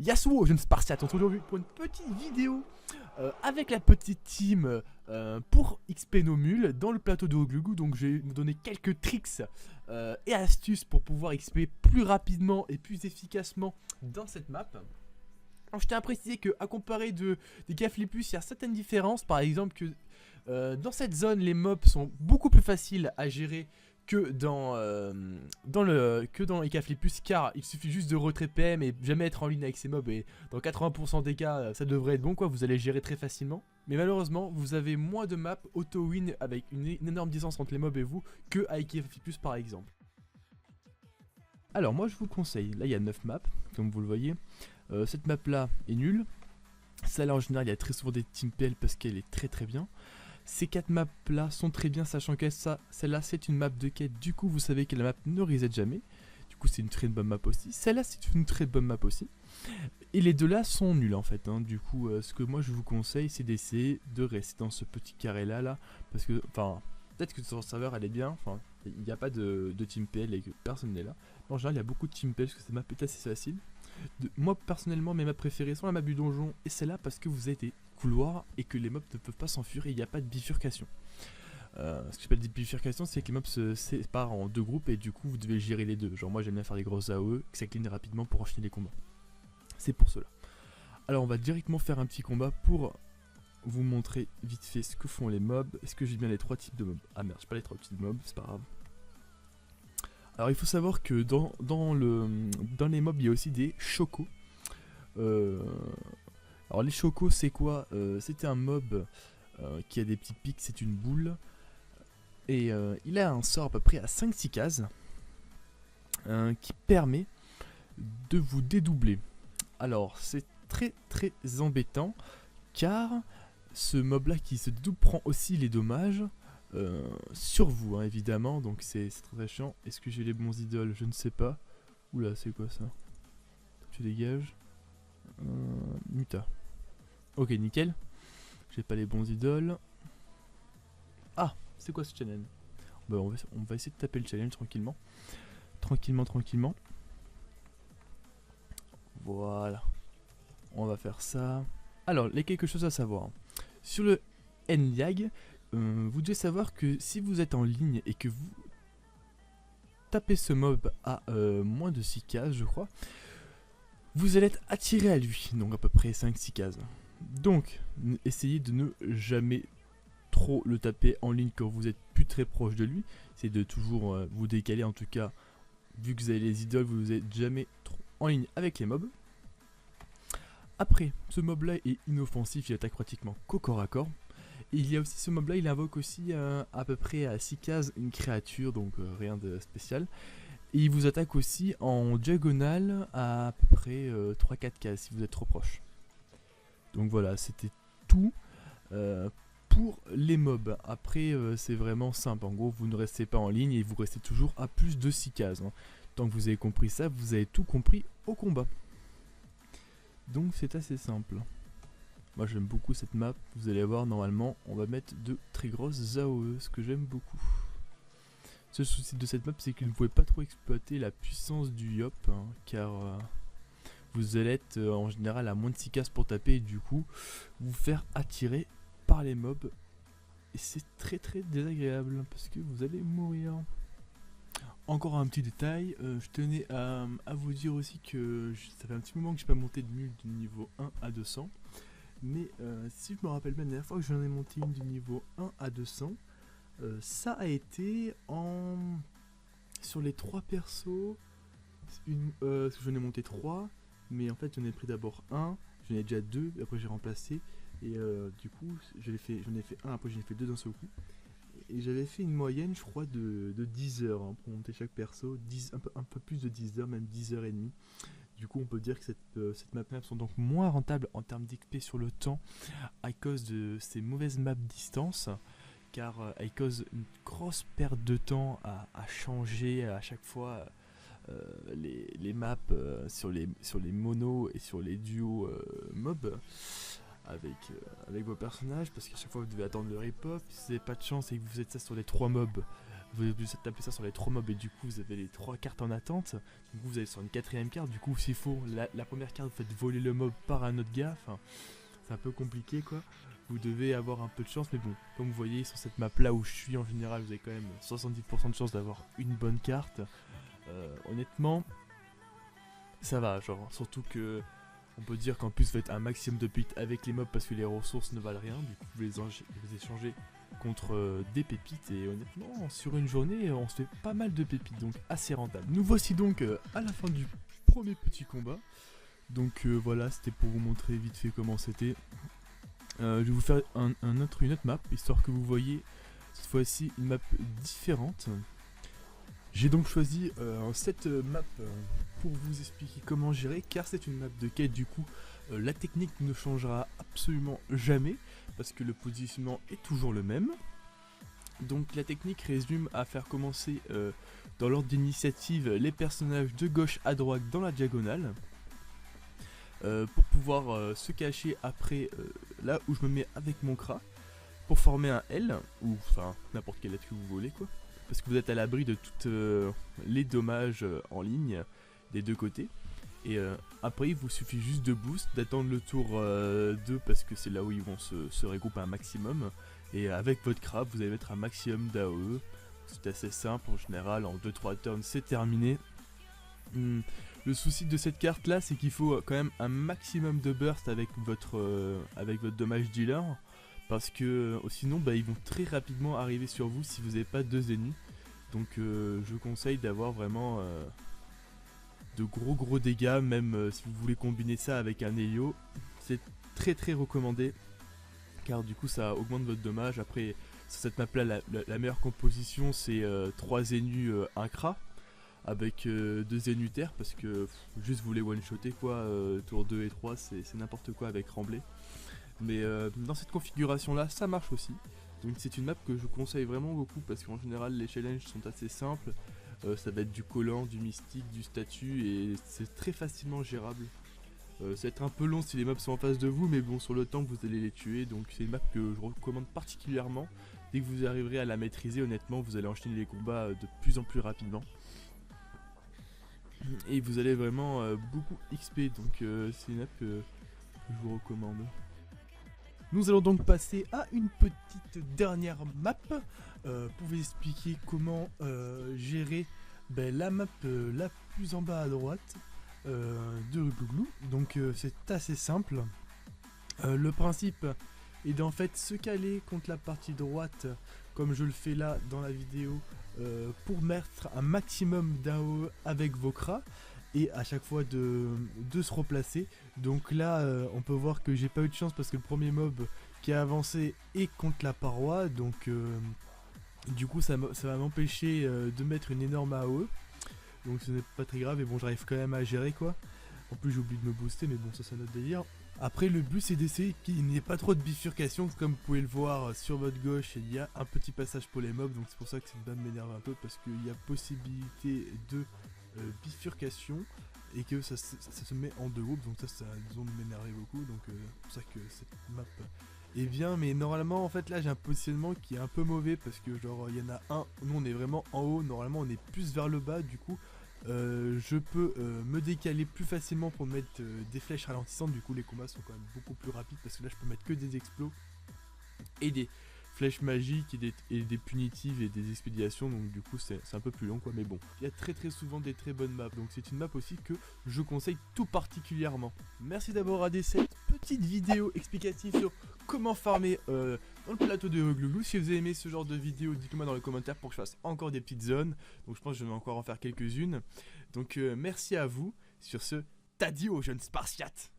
Yasuo, jeune Spartiate, on se retrouve aujourd'hui pour une petite vidéo avec la petite team pour XP Nomule dans le plateau de Oglugu. Donc je vais vous donner quelques tricks et astuces pour pouvoir XP plus rapidement et plus efficacement dans cette map. Alors, je tiens à préciser que, à comparer des Gaflipus, il y a certaines différences. Par exemple, que dans cette zone, les mobs sont beaucoup plus faciles à gérer que dans les Gaflipus, car il suffit juste de retrait PM et jamais être en ligne avec ces mobs. Et dans 80% des cas, ça devrait être bon, quoi. Vous allez gérer très facilement. Mais malheureusement, vous avez moins de maps auto-win avec une énorme distance entre les mobs et vous que avec Gaflipus, par exemple. Alors, moi, je vous conseille. Là, il y a 9 maps, comme vous le voyez. Cette map là est nulle. Celle-là en général il y a très souvent des team PL parce qu'elle est très bien. Ces 4 maps là sont très bien, sachant que celle-là c'est une map de quête. Du coup vous savez que la map ne reset jamais. Du coup c'est une très bonne map aussi. Celle-là c'est une très bonne map aussi. Et les deux là sont nuls en fait, hein. Du coup ce que moi je vous conseille c'est d'essayer de rester dans ce petit carré là. Parce que, enfin, peut-être que sur le serveur elle est bien. Enfin, il n'y a pas de team PL et que personne n'est là. Mais en général il y a beaucoup de team PL parce que cette map est assez facile. Moi personnellement mes maps préférées sont la map du donjon et celle-là parce que vous avez des couloirs et que les mobs ne peuvent pas s'enfuir et il n'y a pas de bifurcation. Ce que j'appelle des bifurcations, c'est que les mobs se séparent en deux groupes et du coup vous devez gérer les deux. Genre moi j'aime bien faire des grosses AOE, que ça clean rapidement pour enchaîner les combats. C'est pour cela. Alors on va directement faire un petit combat pour vous montrer vite fait ce que font les mobs. Est-ce que j'ai bien les 3 types de mobs? Ah merde, j'ai pas les 3 types de mobs, c'est pas grave. Alors il faut savoir que dans les mobs il y a aussi des chocos. Alors les chocos c'est quoi? C'était un mob qui a des petits pics, c'est une boule. Et il a un sort à peu près à 5-6 cases qui permet de vous dédoubler. Alors c'est très embêtant car ce mob là qui se dédouble prend aussi les dommages. Sur vous hein, évidemment, donc c'est très chiant. Est-ce que j'ai les bons idoles? Je ne sais pas. Oula, c'est quoi ça? Tu dégages. Muta. Ok, nickel. J'ai pas les bons idoles. Ah, c'est quoi ce challenge? Bah, on va essayer de taper le challenge tranquillement. Tranquillement. Voilà. On va faire ça. Alors, il y a quelque chose à savoir. Sur le NYAG, vous devez savoir que si vous êtes en ligne et que vous tapez ce mob à moins de 6 cases je crois, vous allez être attiré à lui, donc à peu près 5-6 cases. Donc essayez de ne jamais trop le taper en ligne quand vous êtes plus très proche de lui. C'est de toujours vous décaler, en tout cas vu que vous avez les idoles, vous n'êtes jamais trop en ligne avec les mobs. Après, ce mob là est inoffensif, il attaque pratiquement qu'au corps à corps. Et il y a aussi ce mob là, il invoque aussi à peu près à 6 cases une créature, donc rien de spécial. Et il vous attaque aussi en diagonale à peu près 3-4 cases si vous êtes trop proche. Donc voilà, c'était tout pour les mobs. Après c'est vraiment simple, en gros vous ne restez pas en ligne et vous restez toujours à plus de 6 cases. Hein. Tant que vous avez compris ça, vous avez tout compris au combat. Donc c'est assez simple. Moi j'aime beaucoup cette map, vous allez voir normalement on va mettre de très grosses AOE, ce que j'aime beaucoup. Le seul souci de cette map c'est que vous ne pouvez pas trop exploiter la puissance du Yop, hein, car vous allez être en général à moins de 6 cases pour taper et du coup vous faire attirer par les mobs. Et c'est très désagréable parce que vous allez mourir. Encore un petit détail, je tenais à vous dire aussi que ça fait un petit moment que je n'ai pas monté de mule du niveau 1 à 200. Mais si je me rappelle bien, la dernière fois que j'en ai monté une du niveau 1 à 200, ça a été sur les 3 persos, j'en ai monté 3, mais en fait j'en ai pris d'abord un, j'en ai déjà 2, après j'ai remplacé, et du coup j'en ai fait un, après j'en ai fait 2 d'un seul coup. Et j'avais fait une moyenne je crois de 10 heures hein, pour monter chaque perso, un peu plus de 10 heures, même 10 heures et demie. Du coup on peut dire que cette map sont donc moins rentables en termes d'XP sur le temps à cause de ces mauvaises maps distance, car elles causent une grosse perte de temps à changer à chaque fois les maps sur les monos et sur les duos mobs avec vos personnages, parce qu'à chaque fois vous devez attendre le rip-off. Si vous n'avez pas de chance et que vous faites ça sur les 3 mobs, vous avez obligé de taper ça sur les 3 mobs et du coup vous avez les 3 cartes en attente. Du coup vous allez sur une 4ème carte, du coup s'il faut la première carte vous faites voler le mob par un autre gars, enfin c'est un peu compliqué quoi. Vous devez avoir un peu de chance, mais bon, comme vous voyez sur cette map là où je suis en général, vous avez quand même 70% de chance d'avoir une bonne carte. Honnêtement, ça va, genre, surtout que on peut dire qu'en plus vous faites un maximum de pépites avec les mobs parce que les ressources ne valent rien, du coup vous les échangez contre des pépites et honnêtement sur une journée on se fait pas mal de pépites, donc assez rentable. Nous voici donc à la fin du premier petit combat. Donc voilà, c'était pour vous montrer vite fait comment c'était. Je vais vous faire une autre map, histoire que vous voyez cette fois-ci une map différente. J'ai donc choisi cette map pour vous expliquer comment gérer, car c'est une map de quête, du coup la technique ne changera absolument jamais, parce que le positionnement est toujours le même. Donc la technique résume à faire commencer dans l'ordre d'initiative les personnages de gauche à droite dans la diagonale. Pour pouvoir se cacher après là où je me mets avec mon Kra pour former un L ou enfin n'importe quelle lettre que vous voulez quoi, parce que vous êtes à l'abri de tous les dommages en ligne des deux côtés et après il vous suffit juste de boost, d'attendre le tour 2 parce que c'est là où ils vont se regrouper un maximum et avec votre Kra vous allez mettre un maximum d'AOE. C'est assez simple en général, en 2-3 turns c'est terminé. Le souci de cette carte là c'est qu'il faut quand même un maximum de burst avec votre dommage dealer, parce que sinon ils vont très rapidement arriver sur vous si vous n'avez pas 2 ennemis. Donc je conseille d'avoir vraiment de gros dégâts, même si vous voulez combiner ça avec un Helio, c'est très recommandé car du coup ça augmente votre dommage. Après sur cette map là la meilleure composition c'est 3 Zenu 1 Kra avec 2 Zénutaires, parce que juste vous les one-shotter quoi, tour 2 et 3 c'est n'importe quoi avec Remblai. Mais dans cette configuration là ça marche aussi. Donc c'est une map que je conseille vraiment beaucoup parce qu'en général les challenges sont assez simples. Ça va être du collant, du mystique, du statut et c'est très facilement gérable. Ça va être un peu long si les mobs sont en face de vous, mais bon sur le temps vous allez les tuer, donc c'est une map que je recommande particulièrement. Dès que vous arriverez à la maîtriser, honnêtement vous allez enchaîner les combats de plus en plus rapidement. Et vous allez vraiment beaucoup XP, donc c'est une map que je vous recommande. Nous allons donc passer à une petite dernière map pour vous expliquer comment gérer la map la plus en bas à droite de Glouglou. Donc c'est assez simple. Le principe est d'en fait se caler contre la partie droite comme je le fais là dans la vidéo pour mettre un maximum d'AOE avec vos Kra et à chaque fois de se replacer. Donc là on peut voir que j'ai pas eu de chance parce que le premier mob qui a avancé est contre la paroi, donc du coup ça va m'empêcher de mettre une énorme AOE, donc ce n'est pas très grave et bon j'arrive quand même à gérer quoi. En plus j'ai oublié de me booster mais bon ça c'est notre délire. Après le but c'est d'essayer qu'il n'y ait pas trop de bifurcation, comme vous pouvez le voir sur votre gauche il y a un petit passage pour les mobs, donc c'est pour ça que cette dame m'énerve un peu parce qu'il y a possibilité de bifurcation et que ça se met en deux groupes, donc ça a besoin de m'énerver beaucoup, donc c'est pour ça que cette map est bien. Mais normalement en fait là j'ai un positionnement qui est un peu mauvais parce que genre il y en a un, nous on est vraiment en haut, normalement on est plus vers le bas, du coup je peux me décaler plus facilement pour mettre des flèches ralentissantes. Du coup les combats sont quand même beaucoup plus rapides parce que là je peux mettre que des explos et des flèches magiques et des punitives et des expédiations, donc du coup c'est un peu plus long quoi, mais bon il y a très souvent des très bonnes maps, donc c'est une map aussi que je conseille tout particulièrement. Merci d'avoir regardé cette petite vidéo explicative sur comment farmer dans le plateau de Glouglou. Si vous avez aimé ce genre de vidéo, dites-le moi dans les commentaires pour que je fasse encore des petites zones, donc je pense que je vais encore en faire quelques-unes. Donc merci à vous, sur ce, t'as dit aux jeunes Spartiates.